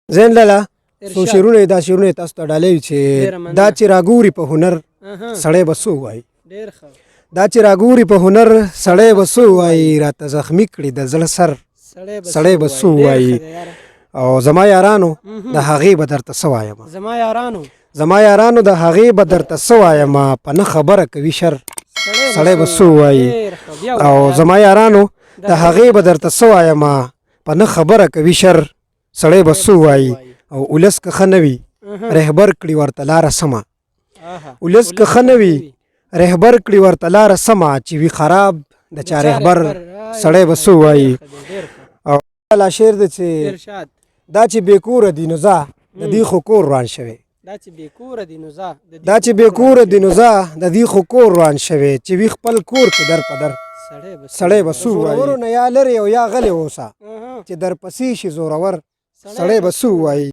زين لالا څو شعرونه دا شعرونه تاسو ته ډالۍ چې دا چې راګوري په هنر سړی به څه وایي دا چې راګوري په هنر سړی به څه وایي راته زخمي کړي د زړه سر سړی به څه وایي او زما یارانو د هغې به درته څه وایم زما یارانو د هغې به درته څه وایم په نه خبره کوي شر سړی به څه وایي او زما یارانو د هغې به درته څه وایم په نه خبره کوي شر سړی به څه وایي او ولس که ښه نه وي رهبر کړي ورته لاره سمه ولس که ښه نه وي رهبر کړي ورته لاره سمه چې وي خراب د چا رهبر سړی به څه وایي او لا شعر دی چې دا چې بې کوره دي نو ځه د دې خو کور روان شوی دا چې بې کوره دي نو ځه د دې خو کور روان شوی چې وي خپل کور کې در په در سړی به څه وایي نه یا لرې او یا غلی اوسه چې در پسې شي زورور سړی به څه وایي